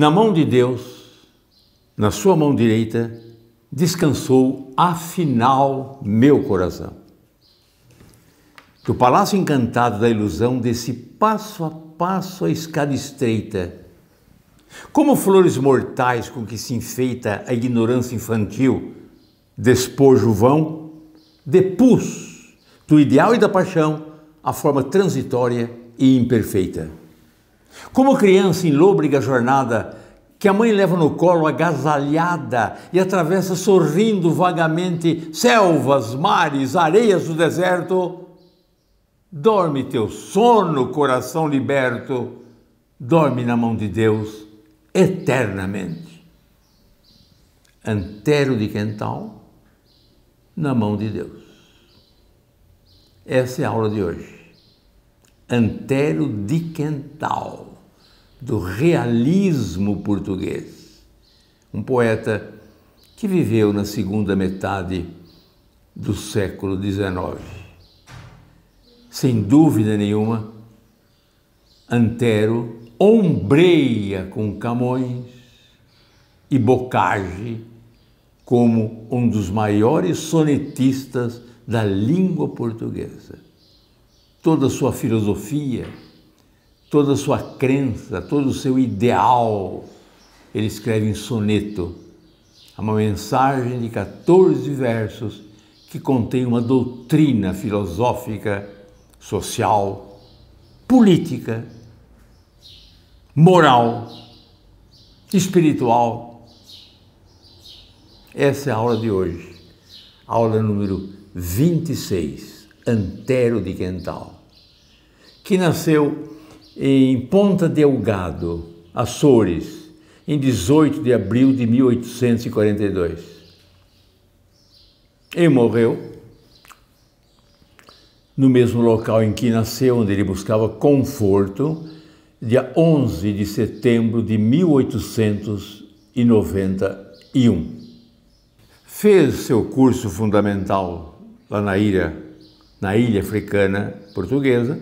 Na mão de Deus, na sua mão direita, descansou afinal meu coração. Do palácio encantado da ilusão, desci passo a passo a escada estreita. Como flores mortais com que se enfeita a ignorância infantil, despojo vão, depus do ideal e da paixão a forma transitória e imperfeita. Como criança em lôbrega jornada, que a mãe leva no colo agasalhada e atravessa sorrindo vagamente selvas, mares, areias do deserto, dorme teu sono, coração liberto, dorme na mão de Deus eternamente. Antero de Quental, na mão de Deus. Essa é a aula de hoje. Antero de Quental, do realismo português. Um poeta que viveu na segunda metade do século XIX. Sem dúvida nenhuma, Antero ombreia com Camões e Bocage como um dos maiores sonetistas da língua portuguesa. Toda a sua filosofia, toda a sua crença, todo o seu ideal, ele escreve em soneto. É uma mensagem de 14 versos que contém uma doutrina filosófica, social, política, moral, espiritual. Essa é a aula de hoje, aula número 26, Antero de Quental, que nasceu em Ponta Delgado, Açores, em 18 de abril de 1842. Ele morreu no mesmo local em que nasceu, onde ele buscava conforto, dia 11 de setembro de 1891. Fez seu curso fundamental lá na ilha africana portuguesa,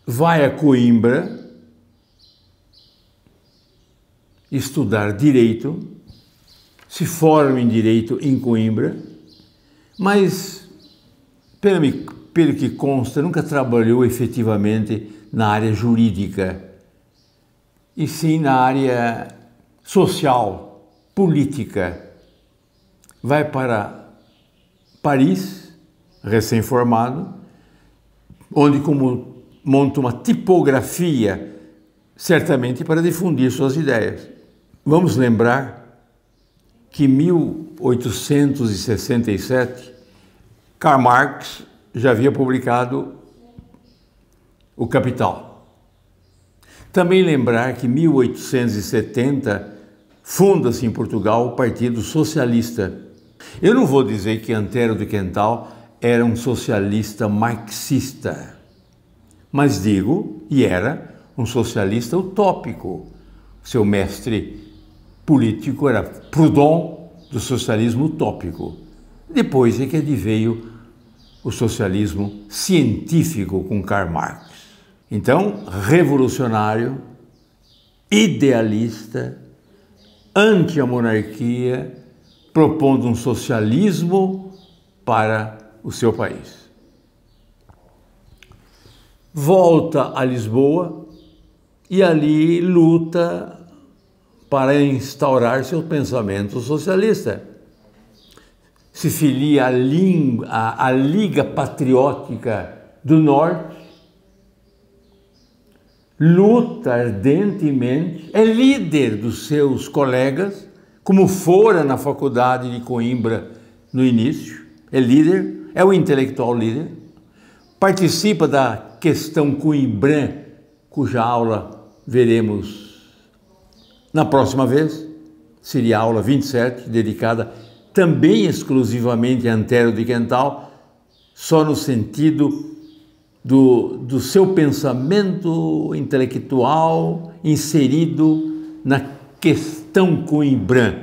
vai a Coimbra estudar Direito, se forma em Direito em Coimbra, mas, pelo que consta, nunca trabalhou efetivamente na área jurídica, e sim na área social, política. Vai para Paris, recém-formado, onde monta uma tipografia, certamente para difundir suas ideias. Vamos lembrar que em 1867, Karl Marx já havia publicado O Capital. Também lembrar que em 1870 funda-se em Portugal o Partido Socialista. Eu não vou dizer que Antero de Quental era um socialista marxista, mas digo, e era um socialista utópico. Seu mestre político era Proudhon, do socialismo utópico. Depois é que adveio o socialismo científico com Karl Marx. Então, revolucionário, idealista, anti a monarquia, propondo um socialismo para o seu país. Volta a Lisboa e ali luta para instaurar seu pensamento socialista. Se filia à Liga Patriótica do Norte, luta ardentemente, é líder dos seus colegas, como fora na faculdade de Coimbra no início, é líder, é o intelectual líder, participa da questão Coimbrã, cuja aula veremos na próxima vez, seria a aula 27, dedicada também exclusivamente a Antero de Quental, só no sentido do seu pensamento intelectual inserido na questão Coimbrã,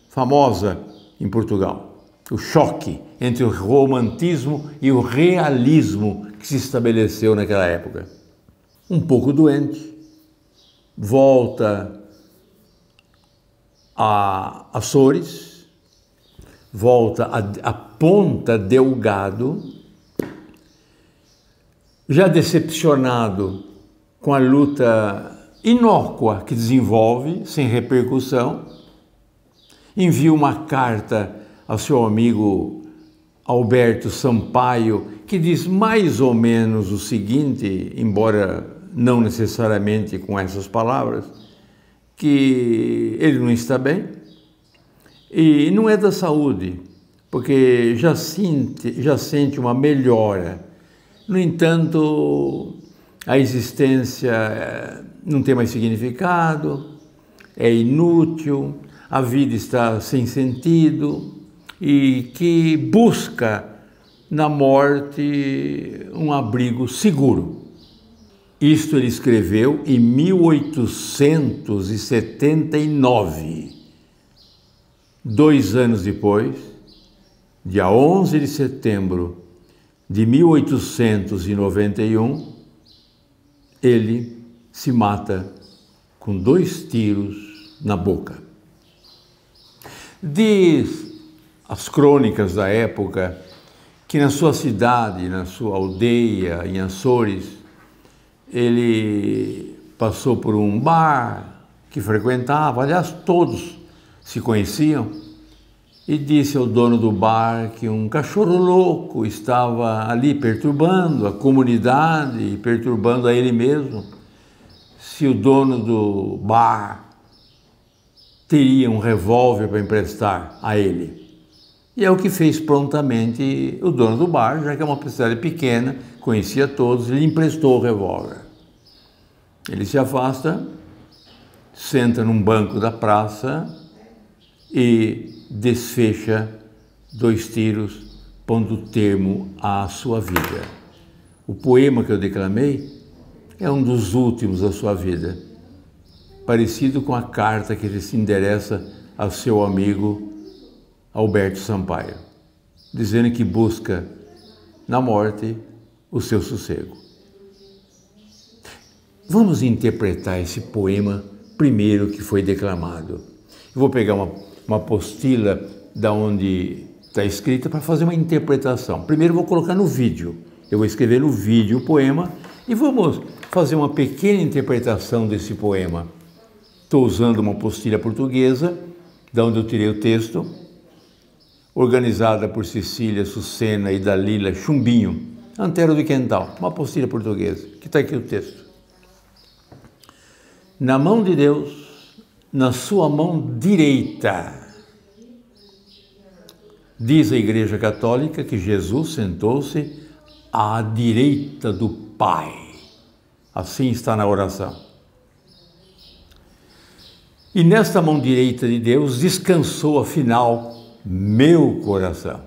famosa em Portugal. O choque entre o romantismo e o realismo que se estabeleceu naquela época. um pouco doente, volta a Açores, volta a Ponta Delgado, já decepcionado com a luta inócua que desenvolve, sem repercussão, envia uma carta ao seu amigo Alberto Sampaio, que diz mais ou menos o seguinte, embora não necessariamente com essas palavras, que ele não está bem e não é da saúde, porque já sente uma melhora. No entanto, a existência não tem mais significado, é inútil, a vida está sem sentido e que busca na morte um abrigo seguro. Isto ele escreveu em 1879. 2 anos depois, dia 11 de setembro de 1891, ele se mata com 2 tiros na boca. Diz as crônicas da época que na sua cidade, na sua aldeia, em Açores, ele passou por um bar que frequentava, aliás, todos se conheciam, e disse ao dono do bar que um cachorro louco estava ali perturbando a comunidade e perturbando a ele mesmo. Se o dono do bar teria um revólver para emprestar a ele. E é o que fez prontamente o dono do bar, já que é uma cidade pequena, conhecia todos, ele emprestou o revólver. Ele se afasta, senta num banco da praça e desfecha 2 tiros, pondo termo à sua vida. O poema que eu declamei é um dos últimos da sua vida, parecido com a carta que ele se endereça ao seu amigo Alberto Sampaio, dizendo que busca na morte o seu sossego. Vamos interpretar esse poema primeiro que foi declamado. Eu vou pegar uma apostila da onde está escrita para fazer uma interpretação. Primeiro eu vou colocar no vídeo. Eu vou escrever no vídeo o poema e vamos fazer uma pequena interpretação desse poema. Estou usando uma apostila portuguesa, da onde eu tirei o texto, organizada por Cecília Sucena e Dalila Chumbinho, Antero do Quental, uma apostila portuguesa, que está aqui o texto. Na mão de Deus, na sua mão direita, diz a Igreja Católica que Jesus sentou-se à direita do Pai. Assim está na oração. E nesta mão direita de Deus descansou, afinal, meu coração.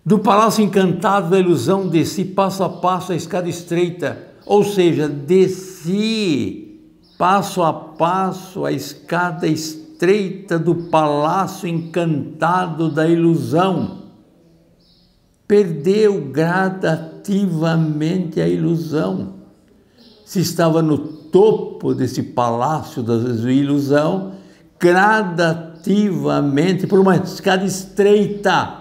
Do palácio encantado da ilusão desci passo a passo a escada estreita, ou seja, desci passo a passo a escada estreita do palácio encantado da ilusão. Perdeu gradativamente a ilusão. Se estava no topo desse palácio da ilusão, gradativamente, por uma escada estreita,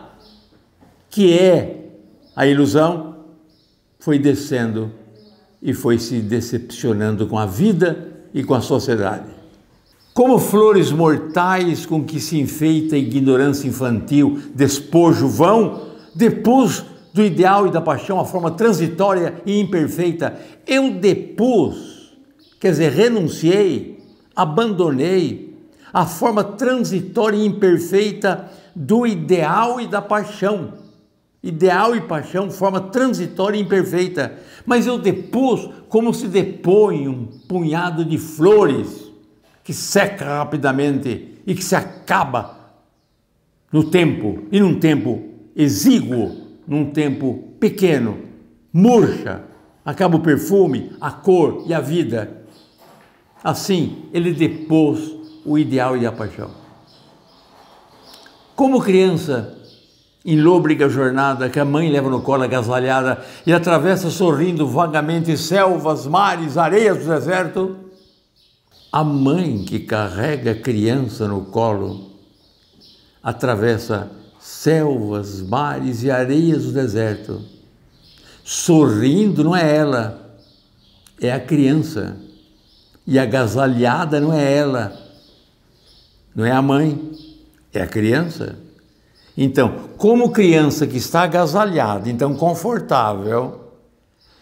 que é a ilusão, foi descendo e foi se decepcionando com a vida e com a sociedade. Como flores mortais com que se enfeita a ignorância infantil, despojo vão, depus do ideal e da paixão a forma transitória e imperfeita. Eu depus, quer dizer, renunciei, abandonei a forma transitória e imperfeita do ideal e da paixão. Ideal e paixão, forma transitória e imperfeita. Mas eu depus como se depõe um punhado de flores que seca rapidamente e que se acaba no tempo, e num tempo exíguo, num tempo pequeno, murcha, acaba o perfume, a cor e a vida. Assim, ele depôs o ideal e a paixão. Como criança, em lôbrega jornada, que a mãe leva no colo agasalhada e atravessa sorrindo vagamente selvas, mares, areias do deserto. A mãe que carrega a criança no colo atravessa selvas, mares e areias do deserto. Sorrindo não é ela, é a criança. E agasalhada não é ela, não é a mãe, é a criança. Então, como criança que está agasalhada, então confortável,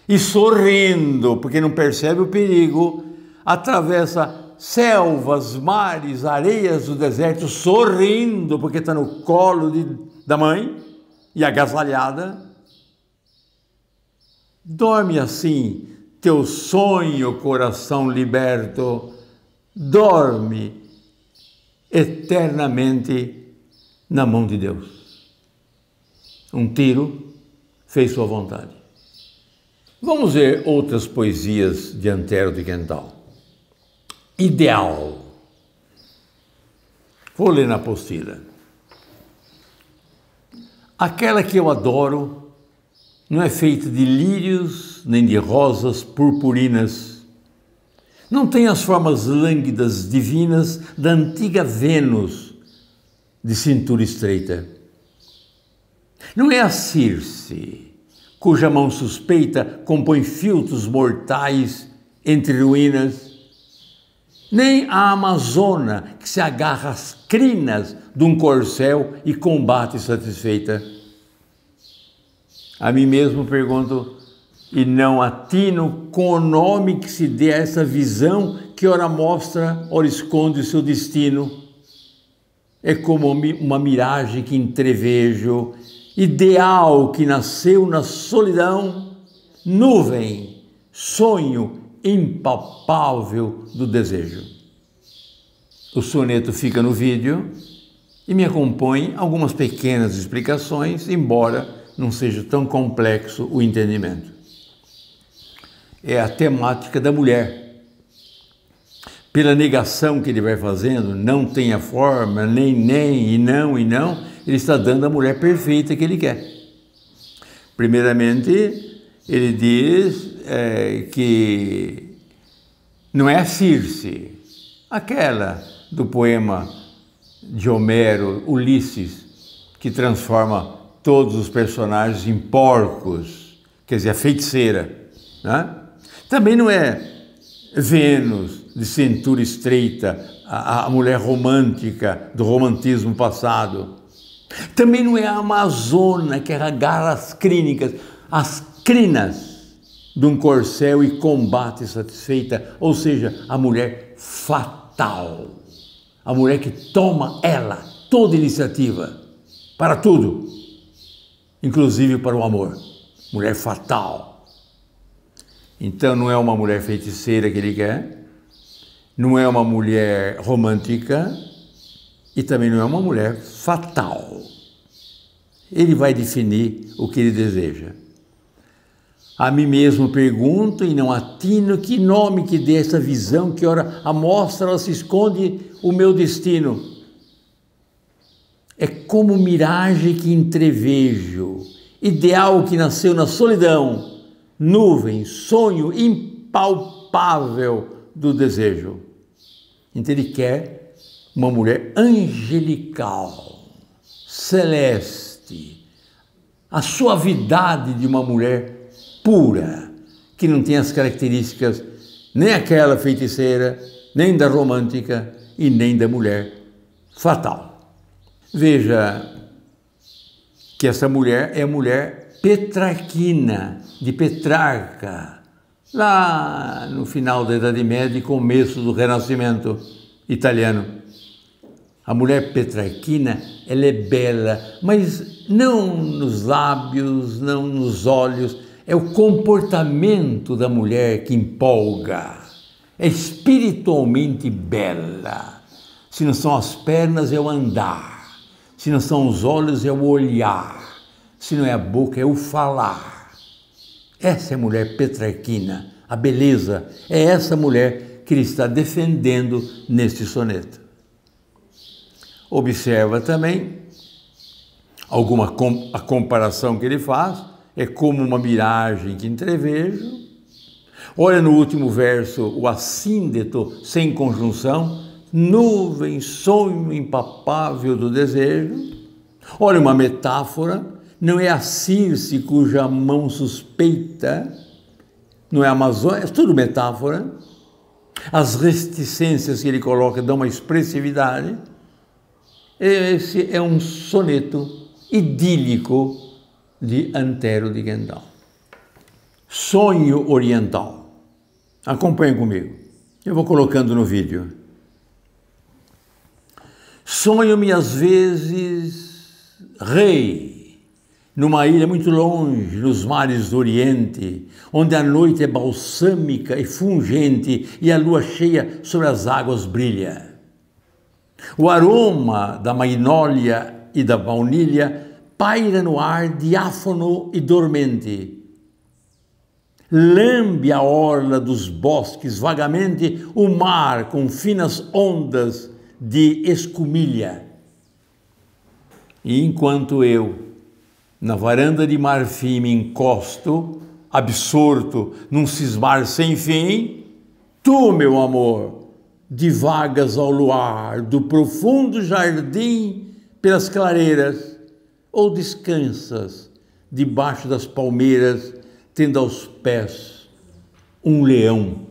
e sorrindo, porque não percebe o perigo, atravessa selvas, mares, areias do deserto, sorrindo, porque está no colo da mãe, e agasalhada. Dorme assim, teu sonho, coração liberto, dorme eternamente na mão de Deus. Um tiro fez sua vontade. Vamos ver outras poesias de Antero de Quental. Ideal. Vou ler na apostila. Aquela que eu adoro não é feita de lírios nem de rosas purpurinas. Não tem as formas lânguidas divinas da antiga Vênus de cintura estreita. Não é a Circe, cuja mão suspeita compõe filtros mortais entre ruínas, nem a Amazona que se agarra às crinas de um corcel e combate satisfeita. A mim mesmo pergunto, e não atino com o nome que se dê a essa visão que ora mostra, ora esconde o seu destino. É como uma miragem que entrevejo, ideal que nasceu na solidão, nuvem, sonho impalpável do desejo. O soneto fica no vídeo e me acompanhe algumas pequenas explicações, embora não seja tão complexo o entendimento. É a temática da mulher. Pela negação que ele vai fazendo, não tem a forma, nem, e não, ele está dando a mulher perfeita que ele quer. Primeiramente, ele diz que não é a Circe, aquela do poema de Homero, Ulisses, que transforma todos os personagens em porcos, quer dizer, a feiticeira, né? Também não é Vênus, de cintura estreita, a mulher romântica do romantismo passado. Também não é a Amazona, que agarra as crinas de um corcel e combate satisfeita, ou seja, a mulher fatal, a mulher que toma ela toda iniciativa, para tudo, inclusive para o amor, mulher fatal. Então não é uma mulher feiticeira que ele quer, não é uma mulher romântica e também não é uma mulher fatal. Ele vai definir o que ele deseja. A mim mesmo pergunto e não atino que nome que dê essa visão que ora a mostra, ela se esconde o meu destino. É como miragem que entrevejo, ideal que nasceu na solidão, nuvem, sonho impalpável do desejo. Então ele quer uma mulher angelical, celeste, a suavidade de uma mulher pura, que não tem as características nem aquela feiticeira, nem da romântica e nem da mulher fatal. Veja que essa mulher é a mulher petrarquina, de Petrarca, lá no final da Idade Média e começo do Renascimento italiano. A mulher petrarquina, ela é bela, mas não nos lábios, não nos olhos, é o comportamento da mulher que empolga, é espiritualmente bela. Se não são as pernas, é o andar, se não são os olhos, é o olhar, se não é a boca, é o falar. Essa é a mulher petrarquina, a beleza, é essa mulher que ele está defendendo neste soneto. Observa também A comparação que ele faz é como uma miragem que entrevejo. Olha no último verso, o assíndeto sem conjunção, nuvem, sonho impapável do desejo. Olha uma metáfora, não é a Circe cuja mão suspeita, não é a Amazônia, é tudo metáfora. As reticências que ele coloca dão uma expressividade. Esse é um soneto idílico de Antero de Gendal. Sonho oriental. Acompanhe comigo. Eu vou colocando no vídeo. Sonho-me às vezes rei, numa ilha muito longe, nos mares do Oriente, onde a noite é balsâmica e fungente e a lua cheia sobre as águas brilha. O aroma da magnólia e da baunilha paira no ar diáfano e dormente. Lambe a orla dos bosques vagamente o mar com finas ondas de escumilha. E enquanto eu, na varanda de marfim, me encosto, absorto num cismar sem fim, tu, meu amor, divagas ao luar do profundo jardim pelas clareiras, ou descansas debaixo das palmeiras, tendo aos pés um leão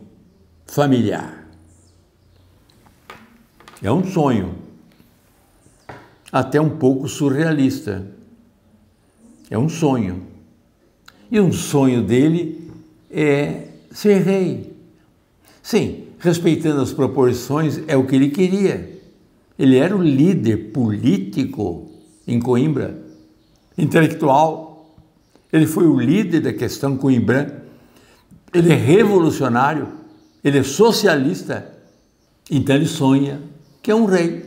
familiar. É um sonho, até um pouco surrealista. É um sonho. E um sonho dele é ser rei. Sim, respeitando as proporções, é o que ele queria. Ele era o líder político em Coimbra, intelectual. Ele foi o líder da questão Coimbra. Ele é revolucionário, ele é socialista. Então ele sonha que é um rei.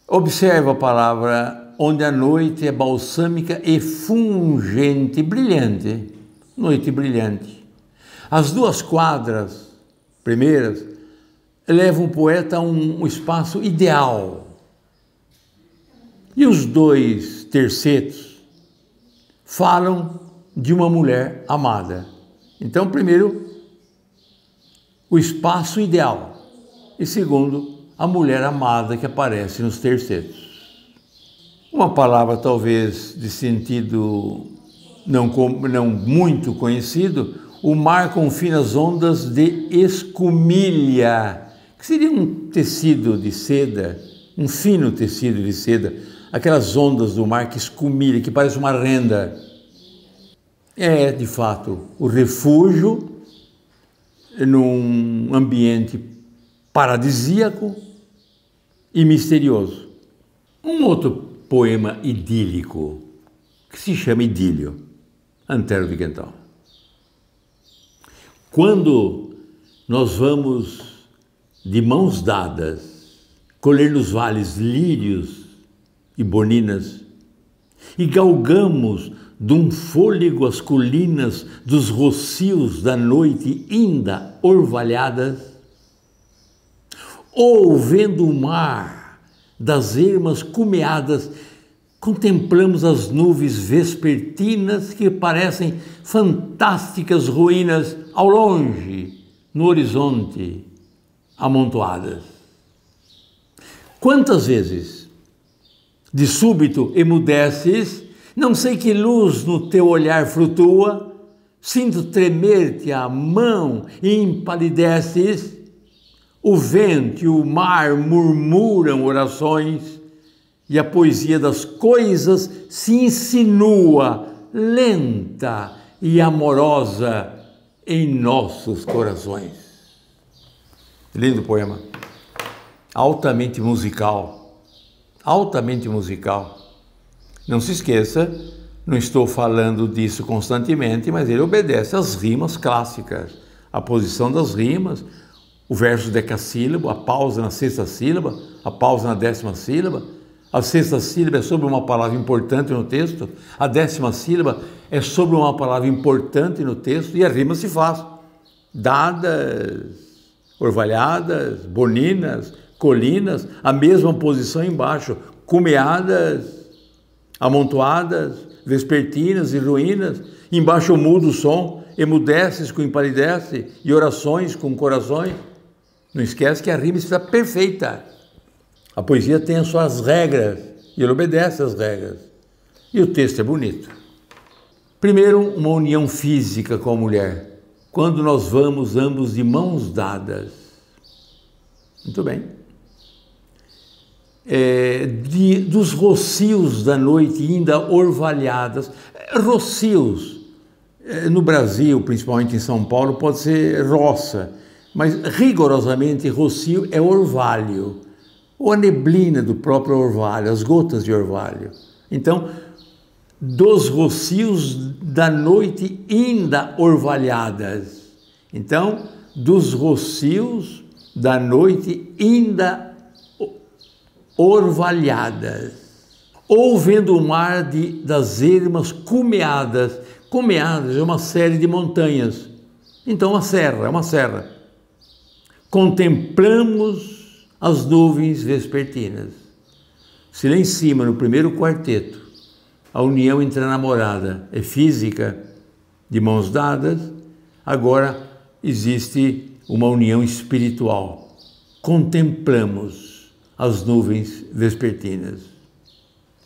Observa a palavra, onde a noite é balsâmica e fungente, brilhante. Noite brilhante. As duas quadras primeiras levam o poeta a um espaço ideal. E os dois tercetos falam de uma mulher amada. Então, primeiro, o espaço ideal. E segundo, a mulher amada que aparece nos tercetos. Uma palavra talvez de sentido não muito conhecido, o mar com finas ondas de escumilha, que seria um tecido de seda, um fino tecido de seda, aquelas ondas do mar que escumilha, que parece uma renda. É, de fato, o refúgio num ambiente paradisíaco e misterioso. Um outro poema idílico, que se chama Idílio, Antero de Gendal. Quando nós vamos de mãos dadas colher nos vales lírios e boninas e galgamos de um fôlego as colinas dos rocios da noite ainda orvalhadas, ou vendo o mar das ermas cumeadas, contemplamos as nuvens vespertinas que parecem fantásticas ruínas ao longe, no horizonte, amontoadas. Quantas vezes, de súbito, emudeces, não sei que luz no teu olhar flutua, sinto tremer-te a mão e empalideces, o vento e o mar murmuram orações e a poesia das coisas se insinua, lenta e amorosa em nossos corações. Lindo poema. Altamente musical. Altamente musical. Não se esqueça, não estou falando disso constantemente, mas ele obedece às rimas clássicas. A posição das rimas, o verso decassílabo, a pausa na sexta sílaba, a pausa na 10ª sílaba. A sexta sílaba é sobre uma palavra importante no texto, a 10ª sílaba é sobre uma palavra importante no texto e a rima se faz. Dadas, orvalhadas, boninas, colinas, a mesma posição embaixo, cumeadas, amontoadas, vespertinas e ruínas, embaixo mudo o som, emudeces com empalidece, e orações com corações. Não esquece que a rima está perfeita. A poesia tem as suas regras, e ele obedece às regras. E o texto é bonito. Primeiro, uma união física com a mulher, quando nós vamos ambos de mãos dadas. Muito bem. Dos rocios da noite ainda orvalhadas. Rocios, no Brasil, principalmente em São Paulo, pode ser roça, mas rigorosamente rocio é orvalho, ou a neblina do próprio orvalho, as gotas de orvalho. Então, dos rocios da noite ainda orvalhadas. Então, dos rocios da noite ainda orvalhadas. Ou vendo o mar das ermas cumeadas. Cumeadas é uma série de montanhas. Então, é uma serra. Contemplamos as nuvens vespertinas. Se lá em cima, no primeiro quarteto, a união entre a namorada é física, de mãos dadas, agora existe uma união espiritual. Contemplamos as nuvens vespertinas.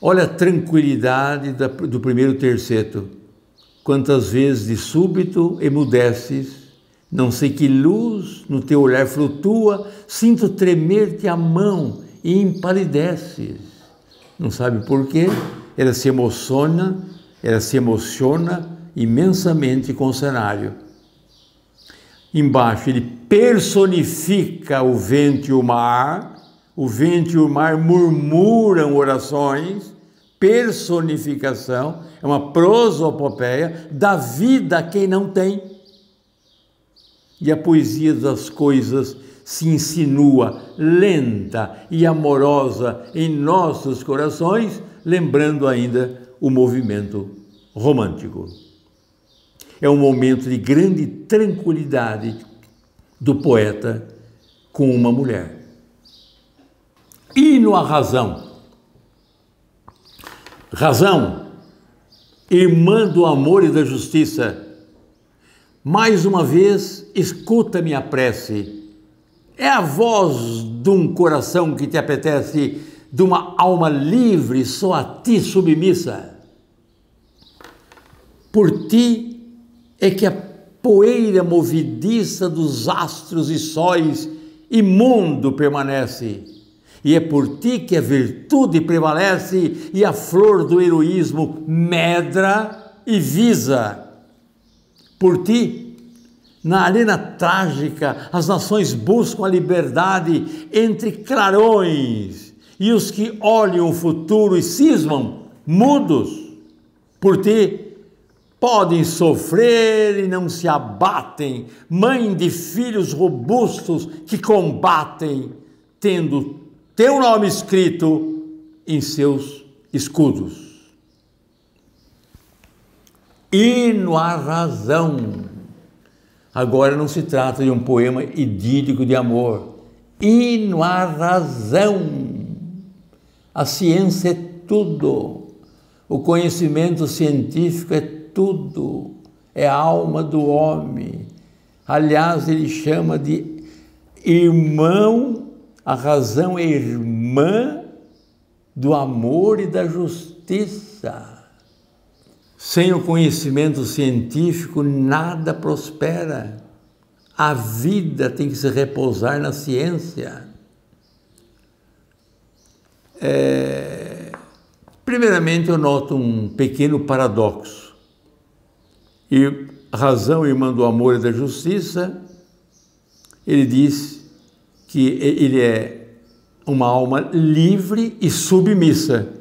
Olha a tranquilidade do primeiro terceto. Quantas vezes de súbito emudeces, não sei que luz no teu olhar flutua, sinto tremer-te a mão e empalideces. Não sabe por quê? Ela se emociona imensamente com o cenário. Embaixo ele personifica o vento e o mar murmuram orações, personificação, é uma prosopopeia, dá vida a quem não tem. E a poesia das coisas se insinua lenta e amorosa em nossos corações, lembrando ainda o movimento romântico. É um momento de grande tranquilidade do poeta com uma mulher. Hino à razão. Razão, irmã do amor e da justiça, mais uma vez escuta minha prece. É a voz de um coração que te apetece, de uma alma livre, só a ti submissa. Por ti é que a poeira movediça dos astros e sóis imundo permanece, e é por ti que a virtude prevalece e a flor do heroísmo medra e visa. Por ti, na arena trágica, as nações buscam a liberdade entre clarões, e os que olham o futuro e cismam, mudos. Por ti, podem sofrer e não se abatem, mãe de filhos robustos que combatem, tendo teu nome escrito em seus escudos. Hino à razão. Agora não se trata de um poema idílico de amor. Hino à razão. A ciência é tudo. O conhecimento científico é tudo. É a alma do homem. Aliás, ele chama de irmão. A razão é irmã do amor e da justiça. Sem o conhecimento científico, nada prospera. A vida tem que se repousar na ciência. Primeiramente, eu noto um pequeno paradoxo. E a razão, irmã do amor e da justiça, ele diz que ele é uma alma livre e submissa.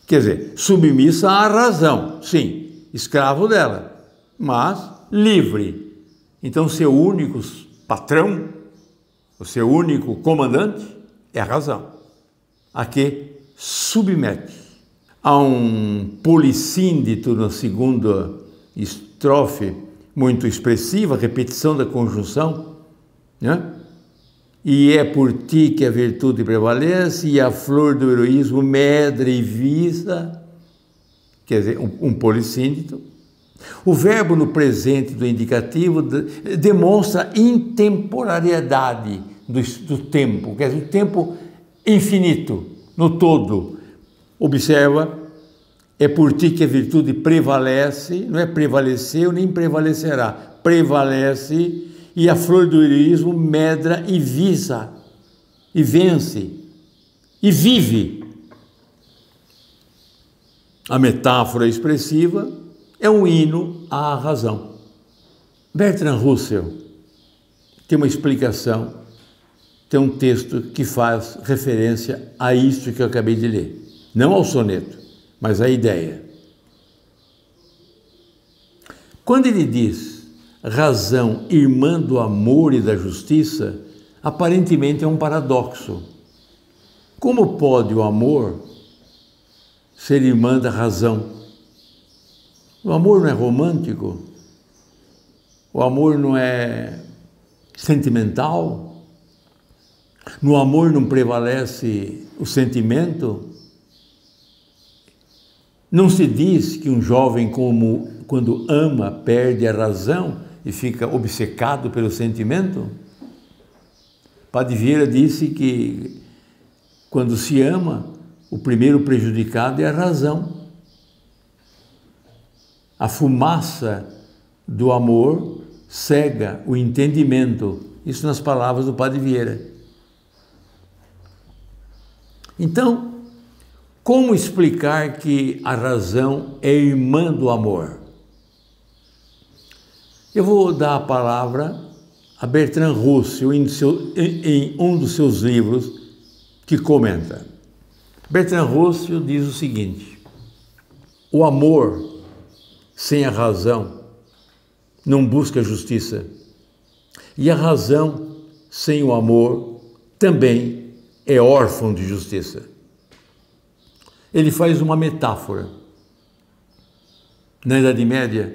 Quer dizer, submissa à razão, sim, escravo dela, mas livre. Então, seu único patrão, o seu único comandante é a razão, a que submete. Há um polissíndito na segunda estrofe, muito expressiva, repetição da conjunção, né? e é por ti que a virtude prevalece, e a flor do heroísmo medra e visa, quer dizer, um polissíndito. O verbo no presente do indicativo demonstra intemporariedade do tempo, quer dizer, o tempo infinito, no todo. Observa, é por ti que a virtude prevalece, não é prevaleceu nem prevalecerá, prevalece, e a flor do heroísmo medra e visa, e vence, e vive. A metáfora expressiva é um hino à razão. Bertrand Russell tem uma explicação, tem um texto que faz referência a isso que eu acabei de ler. Não ao soneto, mas à ideia. Quando ele diz razão irmã do amor e da justiça, aparentemente é um paradoxo. Como pode o amor ser irmã da razão? O amor não é romântico? O amor não é sentimental? No amor não prevalece o sentimento? Não se diz que um jovem, quando ama, perde a razão e fica obcecado pelo sentimento? Padre Vieira disse que quando se ama, o primeiro prejudicado é a razão. A fumaça do amor cega o entendimento. Isso nas palavras do Padre Vieira. Então, como explicar que a razão é irmã do amor? Eu vou dar a palavra a Bertrand Russell em um dos seus livros que comenta. Bertrand Russell diz o seguinte: o amor sem a razão não busca justiça, e a razão sem o amor também é órfão de justiça. Ele faz uma metáfora. Na Idade Média,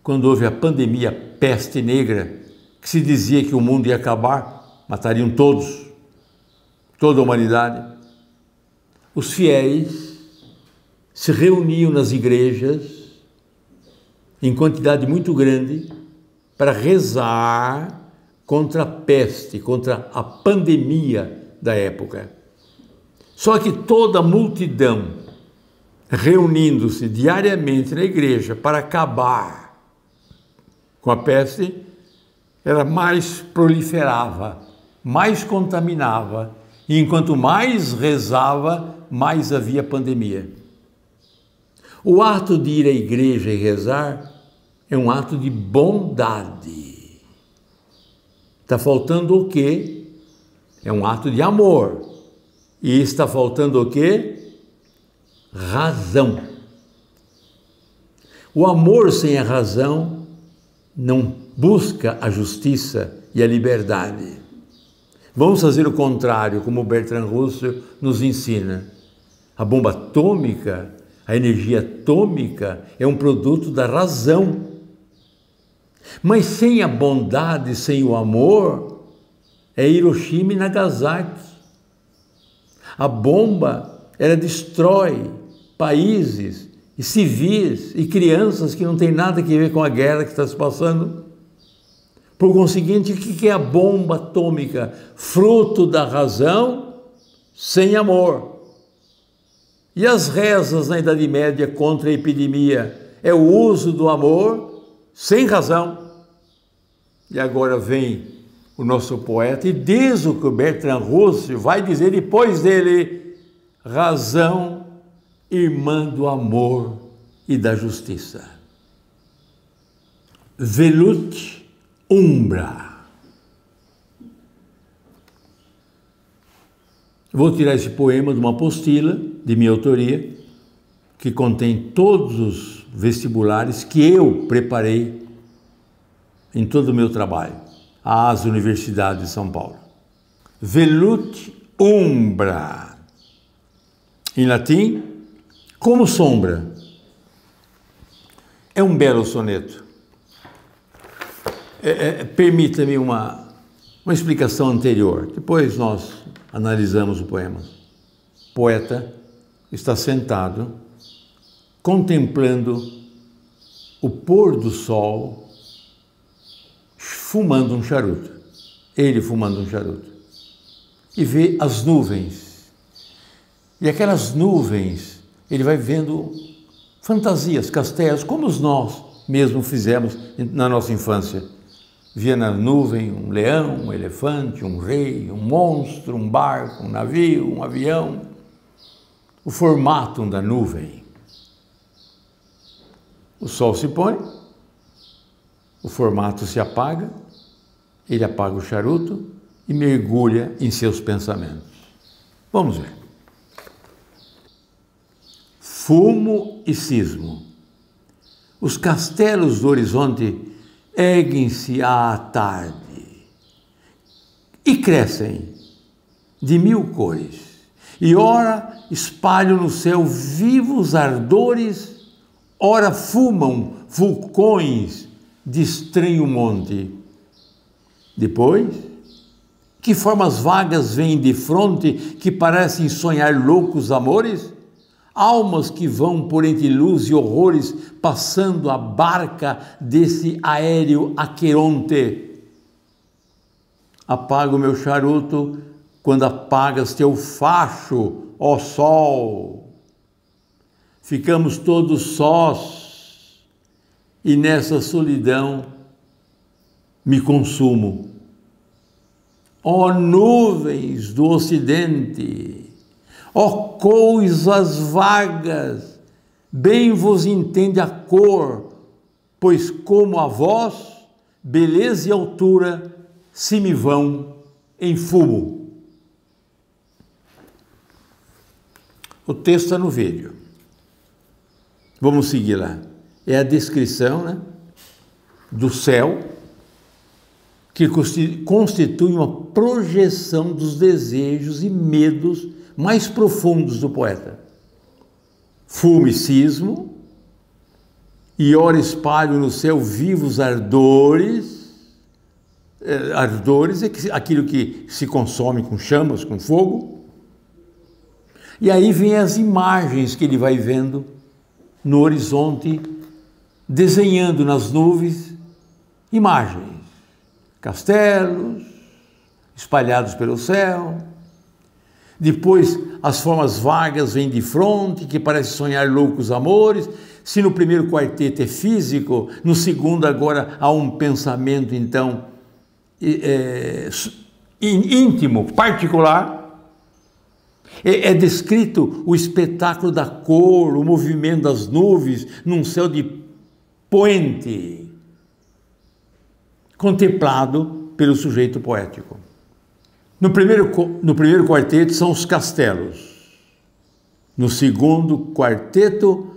quando houve a pandemia peste negra, que se dizia que o mundo ia acabar, matariam todos, toda a humanidade, os fiéis se reuniam nas igrejas em quantidade muito grande para rezar contra a peste, contra a pandemia da época. Só que toda a multidão reunindo-se diariamente na igreja para acabar com a peste, ela mais proliferava, mais contaminava, e enquanto mais rezava, mais havia pandemia. O ato de ir à igreja e rezar é um ato de bondade. Está faltando o quê? É um ato de amor. E está faltando o quê? Razão. O amor sem a razão não busca a justiça e a liberdade. Vamos fazer o contrário, como Bertrand Russell nos ensina. A bomba atômica, a energia atômica é um produto da razão. Mas sem a bondade, sem o amor, é Hiroshima e Nagasaki. A bomba, ela destrói países e civis e crianças que não têm nada a ver com a guerra que está se passando. Por conseguinte, o que é a bomba atômica? Fruto da razão sem amor. E as rezas na Idade Média contra a epidemia é o uso do amor sem razão. E agora vem o nosso poeta e diz o que o Bertrand Russell vai dizer depois dele: razão, irmã do amor e da justiça. Velut umbra. Vou tirar esse poema de uma apostila de minha autoria, que contém todos os vestibulares que eu preparei em todo o meu trabalho, às universidades de São Paulo. Velut umbra. Em latim, como sombra. É um belo soneto. Permita-me Uma explicação anterior, depois nós analisamos o poema. O poeta está sentado, contemplando o pôr do sol, fumando um charuto. Ele fumando um charuto. E vê as nuvens. E aquelas nuvens, ele vai vendo fantasias, castelos, como nós mesmo fizemos na nossa infância. Via na nuvem um leão, um elefante, um rei, um monstro, um barco, um navio, um avião. O formato da nuvem. O sol se põe, o formato se apaga, ele apaga o charuto e mergulha em seus pensamentos. Vamos ver. Fumo e cismo. Os castelos do horizonte erguem-se à tarde e crescem de 1000 cores, e ora espalham no céu vivos ardores, ora fumam vulcões de estranho monte. Depois, que formas vagas vêm de fronte que parecem sonhar loucos amores? Almas que vão por entre luz e horrores, passando a barca desse aéreo Aqueronte. Apaga o meu charuto quando apagas teu facho, ó sol. Ficamos todos sós e nessa solidão me consumo. Ó nuvens do ocidente, ó coisas vagas, bem vos entende a cor, pois como a vós, beleza e altura se me vão em fumo. O texto está no vídeo. Vamos seguir lá. É a descrição, né, do céu, que constitui uma projeção dos desejos e medos mais profundos do poeta. Fumo e cismo, e ora espalho no céu vivos ardores. Ardores é aquilo que se consome com chamas, com fogo. E aí vem as imagens que ele vai vendo no horizonte, desenhando nas nuvens imagens, castelos espalhados pelo céu. Depois as formas vagas vêm de fronte, que parece sonhar loucos amores. Se no primeiro quarteto é físico, no segundo agora há um pensamento então íntimo, particular. É descrito o espetáculo da cor, o movimento das nuvens num céu de poente, contemplado pelo sujeito poético. No primeiro quarteto são os castelos. No segundo quarteto,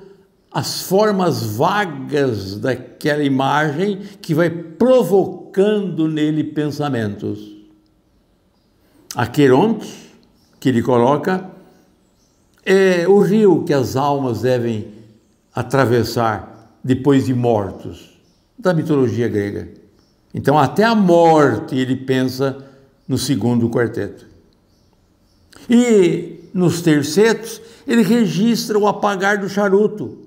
as formas vagas daquela imagem que vai provocando nele pensamentos. Aqueronte, que ele coloca, é o rio que as almas devem atravessar depois de mortos, da mitologia grega. Então, até a morte ele pensa no segundo quarteto. E nos tercetos, ele registra o apagar do charuto,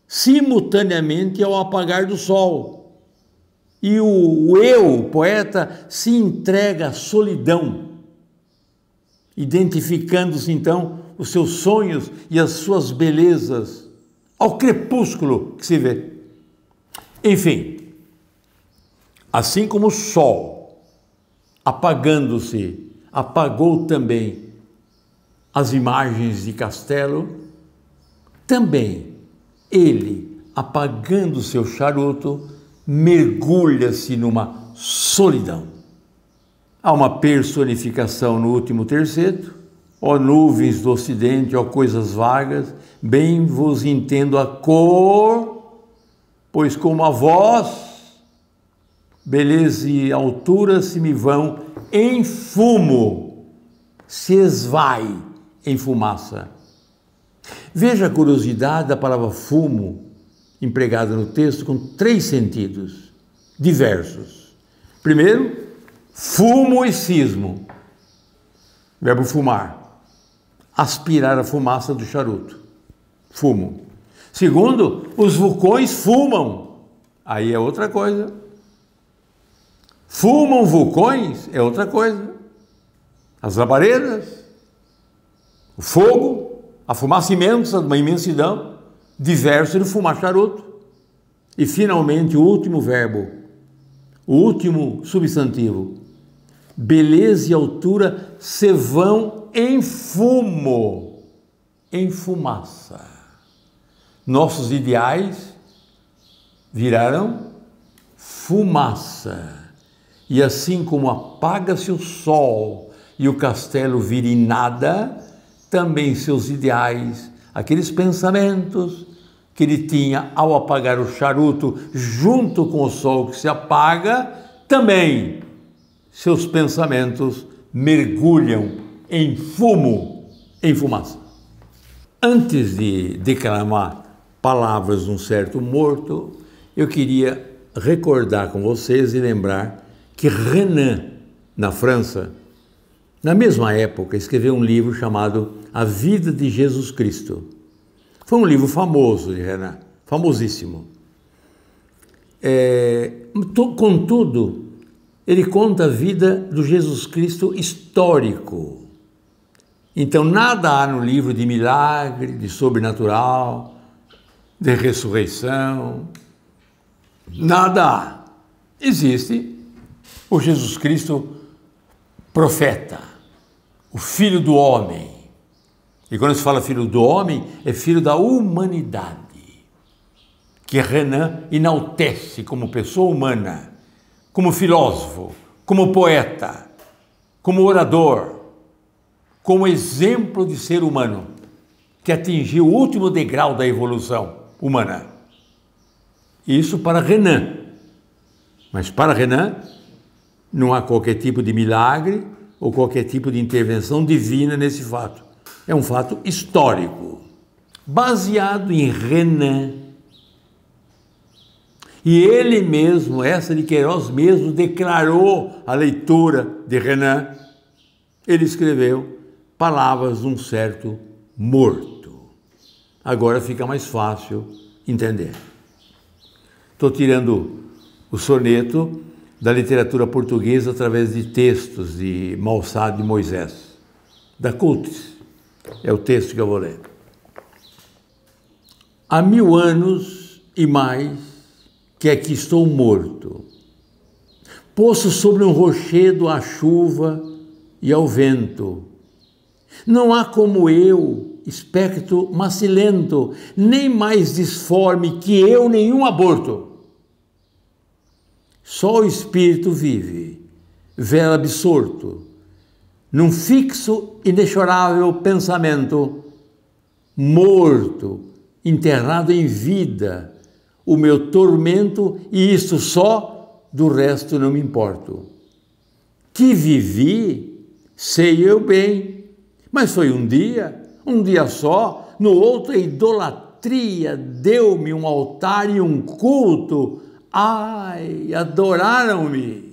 simultaneamente ao apagar do sol. E o eu, o poeta, se entrega à solidão, identificando-se então os seus sonhos e as suas belezas ao crepúsculo que se vê. Enfim, assim como o sol, apagando-se, apagou também as imagens de castelo, também ele, apagando seu charuto, mergulha-se numa solidão. Há uma personificação no último terceto. Ó nuvens do ocidente, ó coisas vagas, bem vos entendo a cor, pois como a vós, beleza e altura se me vão em fumo, se esvai em fumaça. Veja a curiosidade da palavra fumo, empregada no texto, com 3 sentidos diversos. Primeiro, fumo e cismo. Verbo fumar. Aspirar a fumaça do charuto. Fumo. Segundo, os vulcões fumam. Aí é outra coisa. Fumam vulcões é outra coisa. As labaredas, o fogo, a fumaça imensa, uma imensidão, diverso de fumar charuto. E finalmente o último verbo, o último substantivo, beleza e altura se vão em fumo, em fumaça. Nossos ideais viraram fumaça. E assim como apaga-se o sol e o castelo vira em nada, também seus ideais, aqueles pensamentos que ele tinha ao apagar o charuto junto com o sol que se apaga, também seus pensamentos mergulham em fumo, em fumaça. Antes de declamar palavras de um certo morto, eu queria recordar com vocês e lembrar que Renan, na França, na mesma época, escreveu um livro chamado A Vida de Jesus Cristo. Foi um livro famoso de Renan, famosíssimo. Contudo, ele conta a vida do Jesus Cristo histórico. Então, nada há no livro de milagre, de sobrenatural, de ressurreição. Nada há. Existe o Jesus Cristo profeta, o Filho do Homem. E quando se fala filho do homem, é filho da humanidade, que Renan enaltece como pessoa humana, como filósofo, como poeta, como orador, como exemplo de ser humano, que atingiu o último degrau da evolução humana. Isso para Renan. Mas para Renan, não há qualquer tipo de milagre ou qualquer tipo de intervenção divina nesse fato. É um fato histórico, baseado em Renan. E ele mesmo, Eça de Queiroz mesmo, declarou a leitura de Renan. Ele escreveu palavras de um certo morto. Agora fica mais fácil entender. Estou tirando o soneto da literatura portuguesa através de textos de Maussade de Moisés, da Cultes. É o texto que eu vou ler. Há 1000 anos e mais que aqui estou morto, posto sobre um rochedo à chuva e ao vento. Não há como eu, espectro macilento, nem mais disforme que eu nenhum aborto. Só o espírito vive, vela absorto, num fixo, inexorável pensamento, morto, enterrado em vida, o meu tormento, e isto só, do resto não me importo. Que vivi, sei eu bem, mas foi um dia só, no outro a idolatria deu-me um altar e um culto, ai, adoraram-me.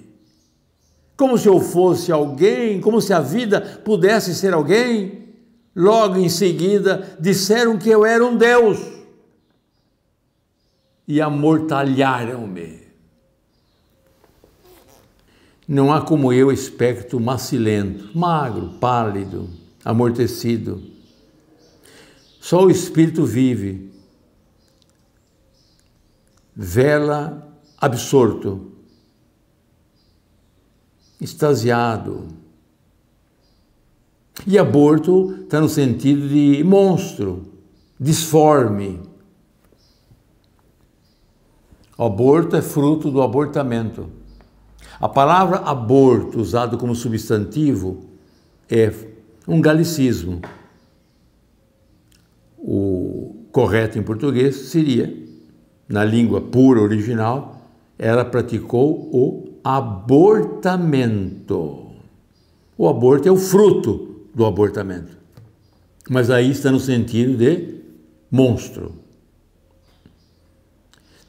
Como se eu fosse alguém, como se a vida pudesse ser alguém. Logo em seguida, disseram que eu era um Deus e amortalharam-me. Não há como eu, espectro macilento, magro, pálido, amortecido. Só o espírito vive, vela absorto, extasiado. E aborto está no sentido de monstro, disforme. O aborto é fruto do abortamento. A palavra aborto, usado como substantivo, é um galicismo. O correto em português seria, na língua pura original, ela praticou o abortamento. O aborto é o fruto do abortamento, mas aí está no sentido de monstro.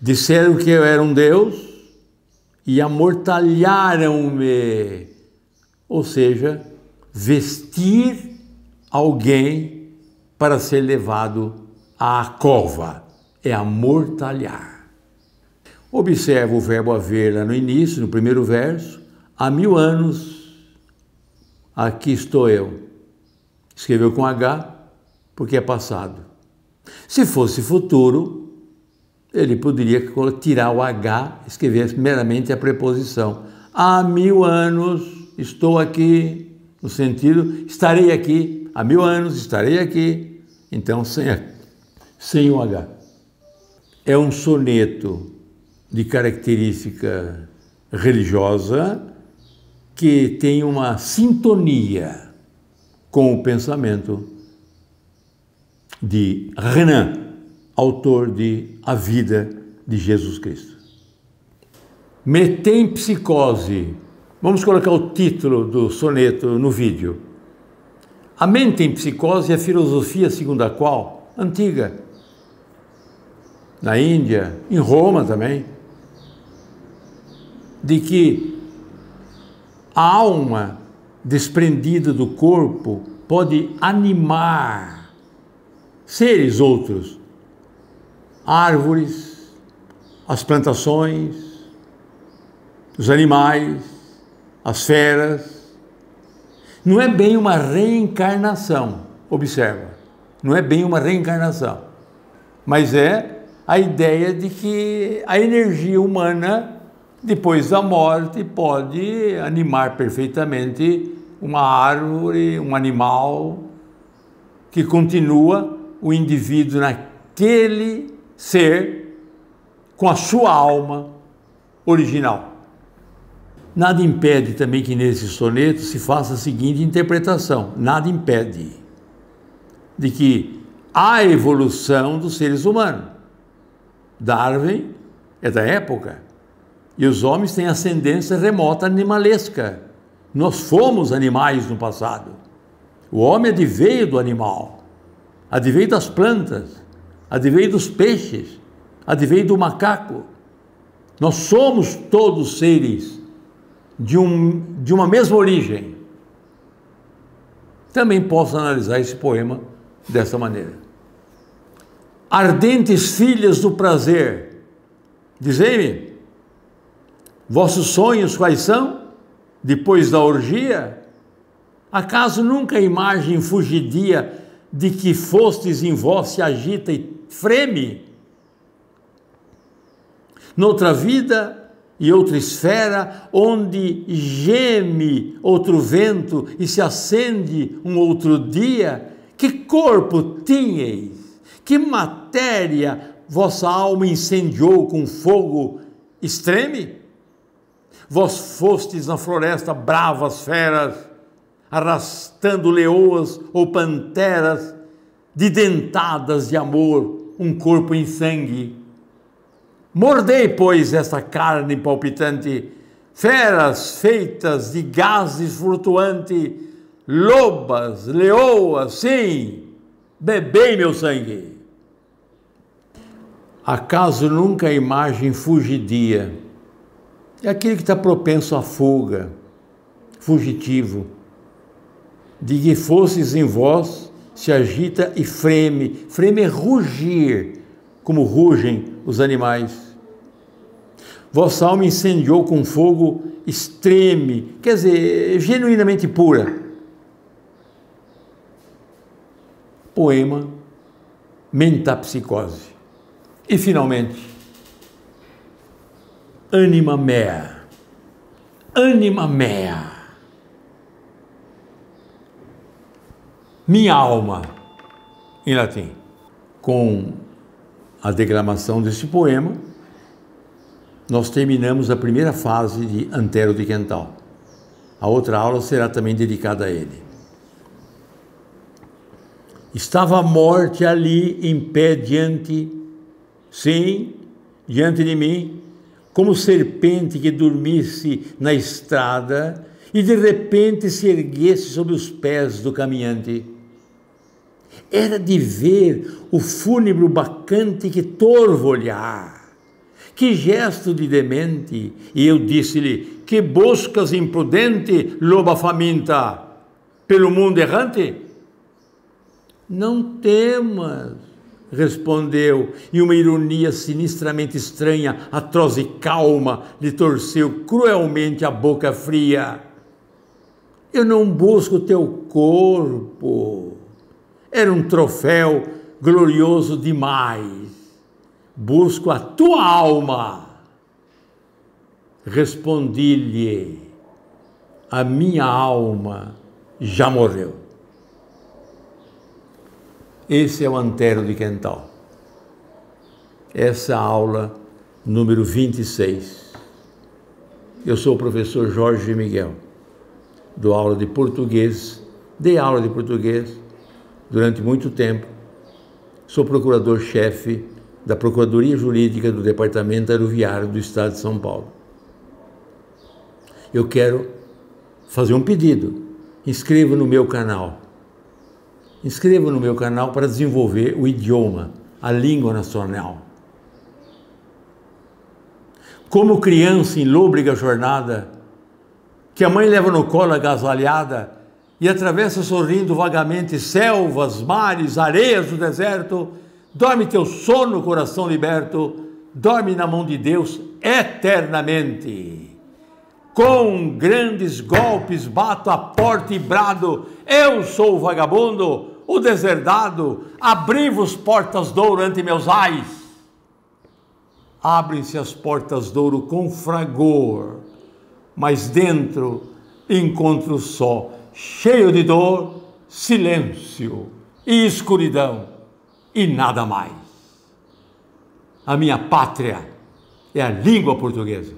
Disseram que eu era um Deus e amortalharam-me, ou seja, vestir alguém para ser levado à cova, é amortalhar. Observa o verbo haver lá no início, no primeiro verso, há 1000 anos, aqui estou eu. Escreveu com H, porque é passado. Se fosse futuro, ele poderia tirar o H, escrever meramente a preposição. Há 1000 anos, estou aqui, no sentido, estarei aqui. Há 1000 anos, estarei aqui. Então, sem o H. É um soneto de característica religiosa que tem uma sintonia com o pensamento de Renan, autor de A Vida de Jesus Cristo. Metempsicose. Vamos colocar o título do soneto no vídeo. A metempsicose é a filosofia segundo a qual, antiga, na Índia, em Roma também, de que a alma desprendida do corpo pode animar seres outros, árvores, as plantações, os animais, as feras. Não é bem uma reencarnação, observa, não é bem uma reencarnação, mas é a ideia de que a energia humana, depois da morte, pode animar perfeitamente uma árvore, um animal, que continua o indivíduo naquele ser com a sua alma original. Nada impede também que nesse soneto se faça a seguinte interpretação: nada impede de que há evolução dos seres humanos. Darwin é da época, e os homens têm ascendência remota animalesca. Nós fomos animais no passado. O homem adveio do animal, adveio das plantas, adveio dos peixes, adveio do macaco. Nós somos todos seres de uma mesma origem. Também posso analisar esse poema dessa maneira. Ardentes filhas do prazer, dizei-me, vossos sonhos quais são? Depois da orgia? Acaso nunca a imagem fugidia de que fostes em vós se agita e freme? Noutra vida e outra esfera, onde geme outro vento e se acende um outro dia, que corpo tinhais? Que matéria vossa alma incendiou com fogo extreme? Vós fostes na floresta bravas feras, arrastando leoas ou panteras, dentadas de amor, um corpo em sangue. Mordei, pois, esta carne palpitante, feras feitas de gases flutuantes, lobas, leoas, sim, bebei meu sangue. Acaso nunca a imagem fugidia? É aquele que está propenso à fuga, fugitivo. De que fosses em vós, se agita e freme. Freme é rugir, como rugem os animais. Vossa alma incendiou com fogo extreme, quer dizer, genuinamente pura. Poema Metempsicose. E, finalmente, Anima mea. Anima mea. Minha alma, em latim. Com a declamação desse poema, nós terminamos a primeira fase de Antero de Quental. A outra aula será também dedicada a ele. Estava a morte ali em pé diante de mim, como serpente que dormisse na estrada e de repente se erguesse sob os pés do caminhante. Era de ver o fúnebre bacante que torvo olhar, Que gesto de demente! E eu disse-lhe: que buscas imprudente, loba faminta, pelo mundo errante? Não temas, respondeu, e uma ironia sinistramente estranha, atroz e calma, lhe torceu cruelmente a boca fria. Eu não busco teu corpo, era um troféu glorioso demais. Busco a tua alma. Respondi-lhe: a minha alma já morreu. Esse é o Antero de Quental. Essa aula número 26. Eu sou o professor Jorge Miguel. Dou aula de português, dei aula de português durante muito tempo. Sou procurador-chefe da Procuradoria Jurídica do Departamento Aeroviário do Estado de São Paulo. Eu quero fazer um pedido. Inscreva no meu canal. Inscreva no meu canal para desenvolver o idioma, a língua nacional. Como criança em lôbrega jornada, que a mãe leva no colo agasalhada e atravessa sorrindo vagamente selvas, mares, areias do deserto, dorme teu sono, coração liberto, dorme na mão de Deus eternamente. Com grandes golpes bato a porta e brado: eu sou o vagabundo, o deserdado, abri-vos portas d'ouro ante meus ais. Abrem-se as portas d'ouro com fragor, mas dentro encontro só, cheio de dor, silêncio e escuridão e nada mais. A minha pátria é a língua portuguesa.